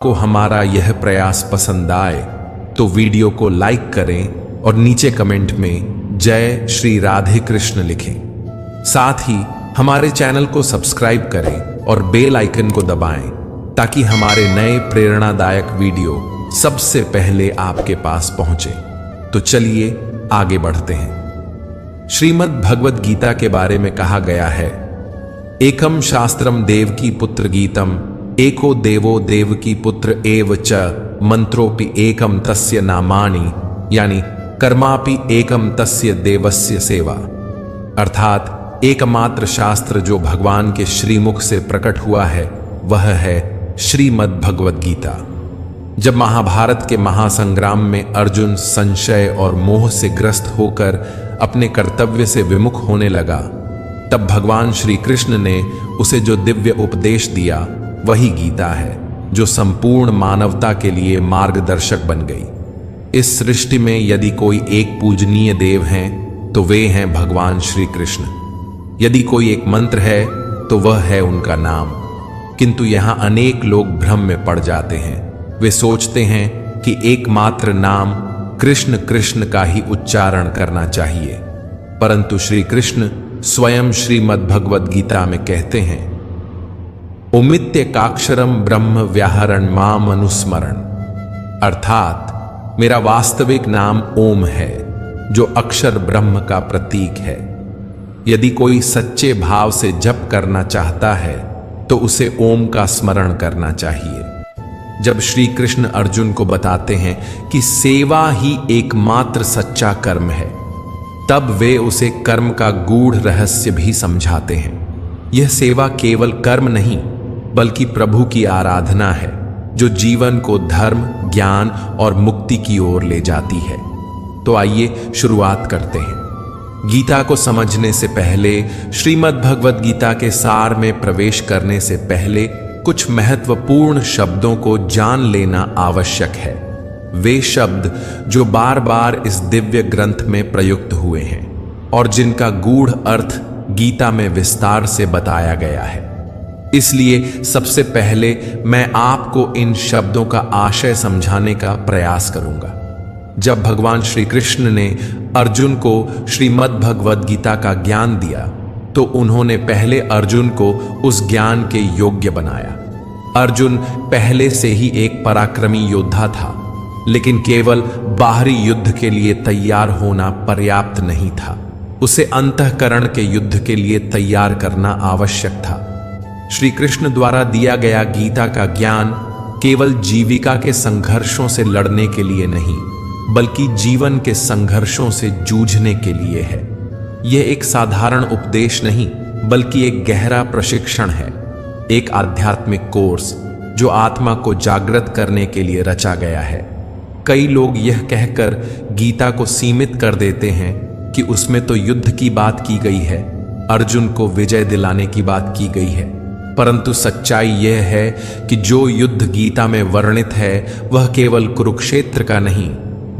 को हमारा यह प्रयास पसंद आए तो वीडियो को लाइक करें और नीचे कमेंट में जय श्री राधे कृष्ण लिखें। साथ ही हमारे चैनल को सब्सक्राइब करें और बेल आइकन को दबाएं ताकि हमारे नए प्रेरणादायक वीडियो सबसे पहले आपके पास पहुंचे। तो चलिए आगे बढ़ते हैं। श्रीमद् भगवद गीता के बारे में कहा गया है, एकम शास्त्रम देवकी पुत्र गीतम एको देवो देवकी पुत्र एव च मंत्रोपि एकम तस्य नामानि, यानी कर्मापि एकम तस्य देवस्य सेवा। अर्थात एकमात्र शास्त्र जो भगवान के श्रीमुख से प्रकट हुआ है वह है श्रीमद् भगवद गीता। जब महाभारत के महासंग्राम में अर्जुन संशय और मोह से ग्रस्त होकर अपने कर्तव्य से विमुख होने लगा, तब भगवान श्री कृष्ण ने उसे जो दिव्य उपदेश दिया वही गीता है, जो संपूर्ण मानवता के लिए मार्गदर्शक बन गई। इस सृष्टि में यदि कोई एक पूजनीय देव हैं तो वे हैं भगवान श्री कृष्ण। यदि कोई एक मंत्र है तो वह है उनका नाम। किंतु यहाँ अनेक लोग भ्रम में पड़ जाते हैं। वे सोचते हैं कि एकमात्र नाम कृष्ण कृष्ण का ही उच्चारण करना चाहिए, परंतु श्री कृष्ण स्वयं श्रीमद् भगवद गीता में कहते हैं, ओमित्येकाक्षरम ब्रह्म व्याहरण माम अनुस्मरण। अर्थात मेरा वास्तविक नाम ओम है, जो अक्षर ब्रह्म का प्रतीक है। यदि कोई सच्चे भाव से जप करना चाहता है तो उसे ओम का स्मरण करना चाहिए। जब श्री कृष्ण अर्जुन को बताते हैं कि सेवा ही एकमात्र सच्चा कर्म है, तब वे उसे कर्म का गूढ़ रहस्य भी समझाते हैं। यह सेवा केवल कर्म नहीं बल्कि प्रभु की आराधना है, जो जीवन को धर्म, ज्ञान और मुक्ति की ओर ले जाती है। तो आइए शुरुआत करते हैं। गीता को समझने से पहले, श्रीमद् भगवद गीता के सार में प्रवेश करने से पहले कुछ महत्वपूर्ण शब्दों को जान लेना आवश्यक है। वे शब्द जो बार बार इस दिव्य ग्रंथ में प्रयुक्त हुए हैं और जिनका गूढ़ अर्थ गीता में विस्तार से बताया गया है। इसलिए सबसे पहले मैं आपको इन शब्दों का आशय समझाने का प्रयास करूंगा। जब भगवान श्री कृष्ण ने अर्जुन को श्रीमद् भगवद गीता का ज्ञान दिया तो उन्होंने पहले अर्जुन को उस ज्ञान के योग्य बनाया। अर्जुन पहले से ही एक पराक्रमी योद्धा था, लेकिन केवल बाहरी युद्ध के लिए तैयार होना पर्याप्त नहीं था। उसे अंतःकरण के युद्ध के लिए तैयार करना आवश्यक था। श्री कृष्ण द्वारा दिया गया गीता का ज्ञान केवल जीविका के संघर्षों से लड़ने के लिए नहीं, बल्कि जीवन के संघर्षों से जूझने के लिए है। यह एक साधारण उपदेश नहीं, बल्कि एक गहरा प्रशिक्षण है, एक आध्यात्मिक कोर्स जो आत्मा को जागृत करने के लिए रचा गया है। कई लोग यह कहकर गीता को सीमित कर देते हैं कि उसमें तो युद्ध की बात की गई है, अर्जुन को विजय दिलाने की बात की गई है। परंतु सच्चाई यह है कि जो युद्ध गीता में वर्णित है वह केवल कुरुक्षेत्र का नहीं,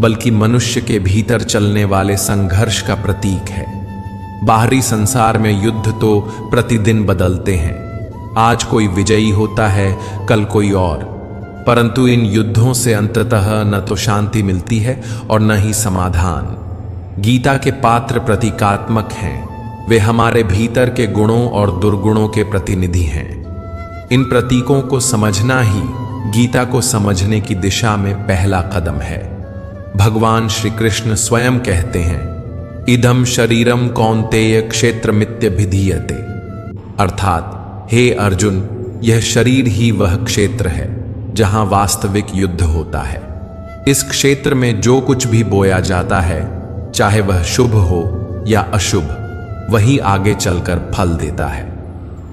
बल्कि मनुष्य के भीतर चलने वाले संघर्ष का प्रतीक है। बाहरी संसार में युद्ध तो प्रतिदिन बदलते हैं। आज कोई विजयी होता है, कल कोई और, परंतु इन युद्धों से अंततः न तो शांति मिलती है और न ही समाधान। गीता के पात्र प्रतीकात्मक हैं। वे हमारे भीतर के गुणों और दुर्गुणों के प्रतिनिधि हैं। इन प्रतीकों को समझना ही गीता को समझने की दिशा में पहला कदम है। भगवान श्री कृष्ण स्वयं कहते हैं, इदम शरीरम कौन्तेय क्षेत्रमित्यभिधीयते। अर्थात हे अर्जुन, यह शरीर ही वह क्षेत्र है जहां वास्तविक युद्ध होता है। इस क्षेत्र में जो कुछ भी बोया जाता है, चाहे वह शुभ हो या अशुभ, वही आगे चलकर फल देता है।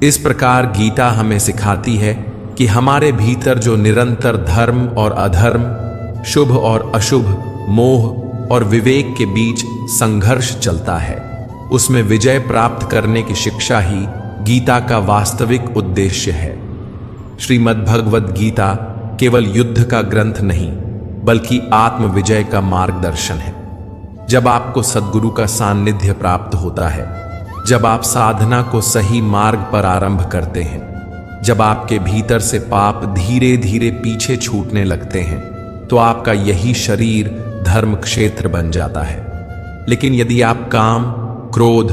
इस प्रकार गीता हमें सिखाती है कि हमारे भीतर जो निरंतर धर्म और अधर्म, शुभ और अशुभ, मोह और विवेक के बीच संघर्ष चलता है, उसमें विजय प्राप्त करने की शिक्षा ही गीता का वास्तविक उद्देश्य है। श्रीमद् भगवद गीता केवल युद्ध का ग्रंथ नहीं, बल्कि आत्म विजय का मार्गदर्शन है। जब आपको सद्गुरु का सान्निध्य प्राप्त होता है, जब आप साधना को सही मार्ग पर आरंभ करते हैं, जब आपके भीतर से पाप धीरे धीरे पीछे छूटने लगते हैं तो आपका यही शरीर धर्म क्षेत्र बन जाता है। लेकिन यदि आप काम, क्रोध,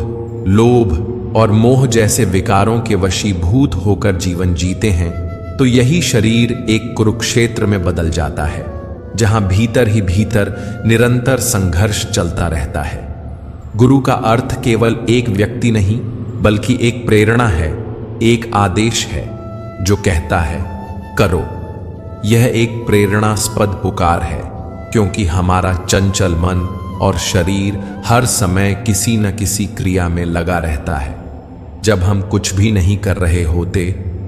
लोभ और मोह जैसे विकारों के वशीभूत होकर जीवन जीते हैं तो यही शरीर एक कुरुक्षेत्र में बदल जाता है, जहां भीतर ही भीतर निरंतर संघर्ष चलता रहता है। गुरु का अर्थ केवल एक व्यक्ति नहीं बल्कि एक प्रेरणा है, एक आदेश है जो कहता है करो। यह एक प्रेरणास्पद पुकार है क्योंकि हमारा चंचल मन और शरीर हर समय किसी न किसी क्रिया में लगा रहता है। जब हम कुछ भी नहीं कर रहे होते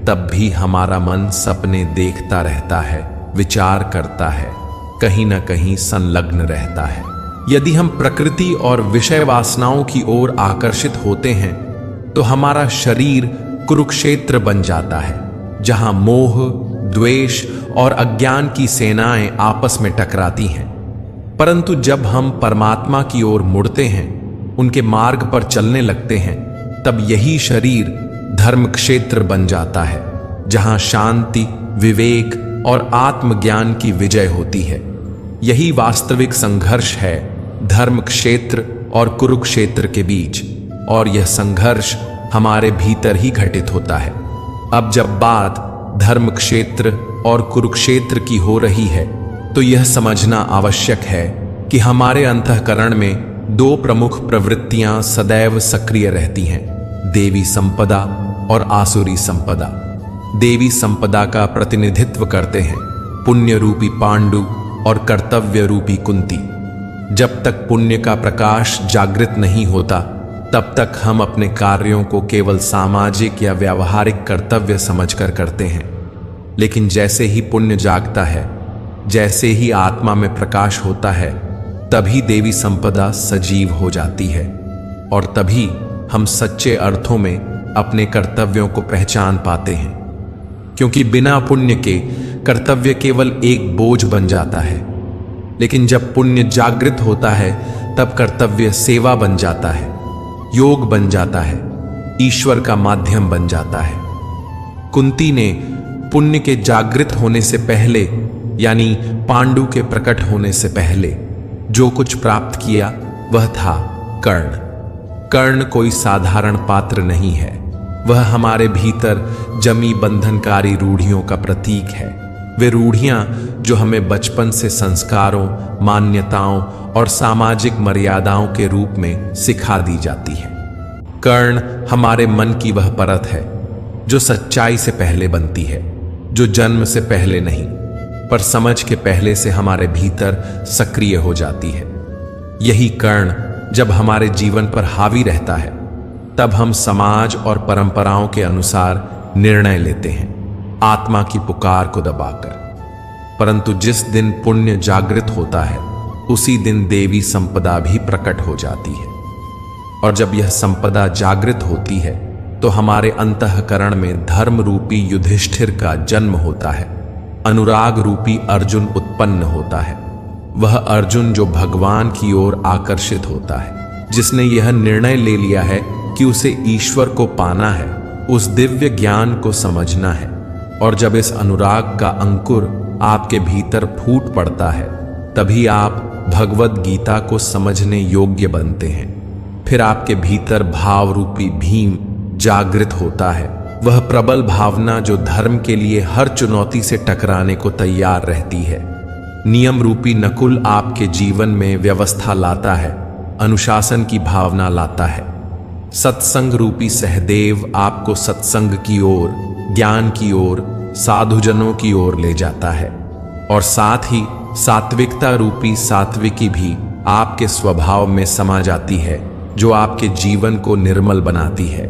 तब भी हमारा मन सपने देखता रहता है, विचार करता है, कहीं न कहीं संलग्न रहता है। यदि हम प्रकृति और विषय वासनाओं की ओर आकर्षित होते हैं तो हमारा शरीर कुरुक्षेत्र बन जाता है, जहां मोह, द्वेष और अज्ञान की सेनाएं आपस में टकराती हैं। परंतु जब हम परमात्मा की ओर मुड़ते हैं, उनके मार्ग पर चलने लगते हैं, तब यही शरीर धर्म क्षेत्र बन जाता है, जहां शांति, विवेक और आत्मज्ञान की विजय होती है। यही वास्तविक संघर्ष है धर्म क्षेत्र और कुरुक्षेत्र के बीच, और यह संघर्ष हमारे भीतर ही घटित होता है। अब जब बात धर्म क्षेत्र और कुरुक्षेत्र की हो रही है तो यह समझना आवश्यक है कि हमारे अंतःकरण में दो प्रमुख प्रवृत्तियां सदैव सक्रिय रहती हैं, देवी संपदा और आसुरी संपदा। देवी संपदा का प्रतिनिधित्व करते हैं पुण्य रूपी पांडु और कर्तव्य रूपी कुंती। जब तक पुण्य का प्रकाश जागृत नहीं होता तब तक हम अपने कार्यों को केवल सामाजिक या व्यावहारिक कर्तव्य समझकर करते हैं। लेकिन जैसे ही पुण्य जागता है, जैसे ही आत्मा में प्रकाश होता है, तभी देवी संपदा सजीव हो जाती है और तभी हम सच्चे अर्थों में अपने कर्तव्यों को पहचान पाते हैं। क्योंकि बिना पुण्य के कर्तव्य केवल एक बोझ बन जाता है, लेकिन जब पुण्य जागृत होता है तब कर्तव्य सेवा बन जाता है, योग बन जाता है, ईश्वर का माध्यम बन जाता है। कुंती ने पुण्य के जागृत होने से पहले, यानी पांडु के प्रकट होने से पहले, जो कुछ प्राप्त किया वह था कर्ण। कर्ण कोई साधारण पात्र नहीं है, वह हमारे भीतर जमी बंधनकारी रूढ़ियों का प्रतीक है। वे रूढ़ियां जो हमें बचपन से संस्कारों, मान्यताओं और सामाजिक मर्यादाओं के रूप में सिखा दी जाती है। कर्ण हमारे मन की वह परत है जो सच्चाई से पहले बनती है, जो जन्म से पहले नहीं पर समझ के पहले से हमारे भीतर सक्रिय हो जाती है। यही कर्ण जब हमारे जीवन पर हावी रहता है तब हम समाज और परंपराओं के अनुसार निर्णय लेते हैं, आत्मा की पुकार को दबाकर। परंतु जिस दिन पुण्य जागृत होता है उसी दिन देवी संपदा भी प्रकट हो जाती है, और जब यह संपदा जागृत होती है तो हमारे अंतःकरण में धर्म रूपी युधिष्ठिर का जन्म होता है, अनुराग रूपी अर्जुन उत्पन्न होता है। वह अर्जुन जो भगवान की ओर आकर्षित होता है, जिसने यह निर्णय ले लिया है कि उसे ईश्वर को पाना है, उस दिव्य ज्ञान को समझना है। और जब इस अनुराग का अंकुर आपके भीतर फूट पड़ता है तभी आप भगवद गीता को समझने योग्य बनते हैं। फिर आपके भीतर भाव रूपी भीम जागृत होता है, वह प्रबल भावना जो धर्म के लिए हर चुनौती से टकराने को तैयार रहती है। नियम रूपी नकुल आपके जीवन में व्यवस्था लाता है, अनुशासन की भावना लाता है। सत्संग रूपी सहदेव आपको सत्संग की ओर, ज्ञान की ओर, साधुजनों की ओर ले जाता है। और साथ ही सात्विकता रूपी सात्विकी भी आपके स्वभाव में समा जाती है, जो आपके जीवन को निर्मल बनाती है।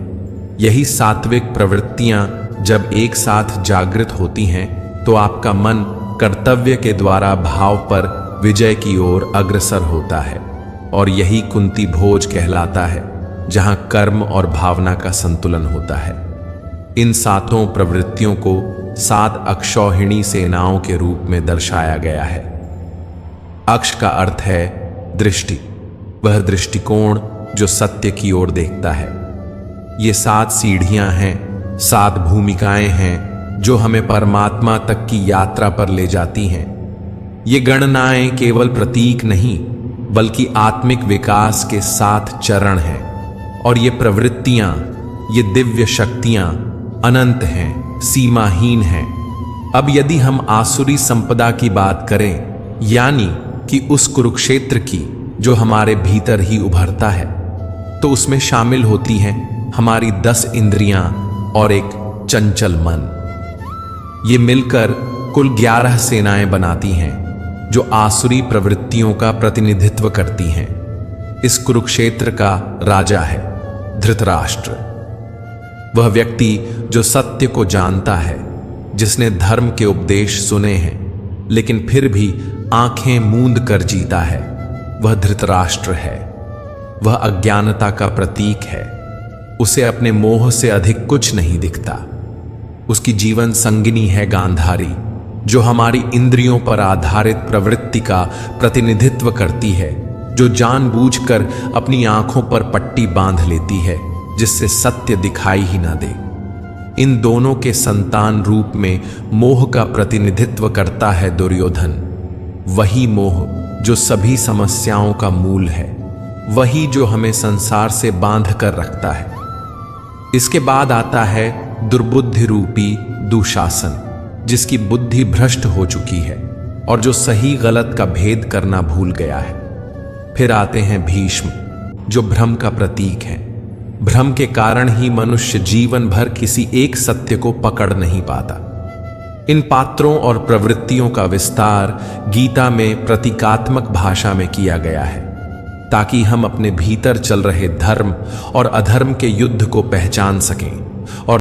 यही सात्विक प्रवृत्तियां जब एक साथ जागृत होती हैं तो आपका मन कर्तव्य के द्वारा भाव पर विजय की ओर अग्रसर होता है। और यही कुंती भोज कहलाता है, जहां कर्म और भावना का संतुलन होता है। इन सातों प्रवृत्तियों को 7 अक्षौहिणी सेनाओं के रूप में दर्शाया गया है। अक्ष का अर्थ है दृष्टि, वह दृष्टिकोण जो सत्य की ओर देखता है। ये 7 सीढ़ियां हैं 7 भूमिकाएं हैं जो हमें परमात्मा तक की यात्रा पर ले जाती हैं। ये गणनाएं केवल प्रतीक नहीं बल्कि आत्मिक विकास के 7 चरण हैं, और ये प्रवृत्तियां, ये दिव्य शक्तियां अनंत हैं, सीमाहीन हैं। अब यदि हम आसुरी संपदा की बात करें, यानी कि उस कुरुक्षेत्र की जो हमारे भीतर ही उभरता है, तो उसमें शामिल होती हैं हमारी 10 इंद्रियां और एक चंचल मन। ये मिलकर कुल 11 सेनाएं बनाती हैं जो आसुरी प्रवृत्तियों का प्रतिनिधित्व करती हैं। इस कुरुक्षेत्र का राजा है धृतराष्ट्र, वह व्यक्ति जो सत्य को जानता है, जिसने धर्म के उपदेश सुने हैं लेकिन फिर भी आंखें मूंद कर जीता है, वह धृतराष्ट्र है। वह अज्ञानता का प्रतीक है। उसे अपने मोह से अधिक कुछ नहीं दिखता। उसकी जीवन संगिनी है गांधारी, जो हमारी इंद्रियों पर आधारित प्रवृत्ति का प्रतिनिधित्व करती है, जो जानबूझकर अपनी आंखों पर पट्टी बांध लेती है जिससे सत्य दिखाई ही ना दे। इन दोनों के संतान रूप में मोह का प्रतिनिधित्व करता है दुर्योधन। वही मोह जो सभी समस्याओं का मूल है, वही जो हमें संसार से बांध कर रखता है। इसके बाद आता है दुर्बुद्धि रूपी दुशासन, जिसकी बुद्धि भ्रष्ट हो चुकी है और जो सही गलत का भेद करना भूल गया है। फिर आते हैं भीष्म, जो भ्रम का प्रतीक है। भ्रम के कारण ही मनुष्य जीवन भर किसी एक सत्य को पकड़ नहीं पाता। इन पात्रों और प्रवृत्तियों का विस्तार गीता में प्रतीकात्मक भाषा में किया गया है, ताकि हम अपने भीतर चल रहे धर्म और अधर्म के युद्ध को पहचान सकें और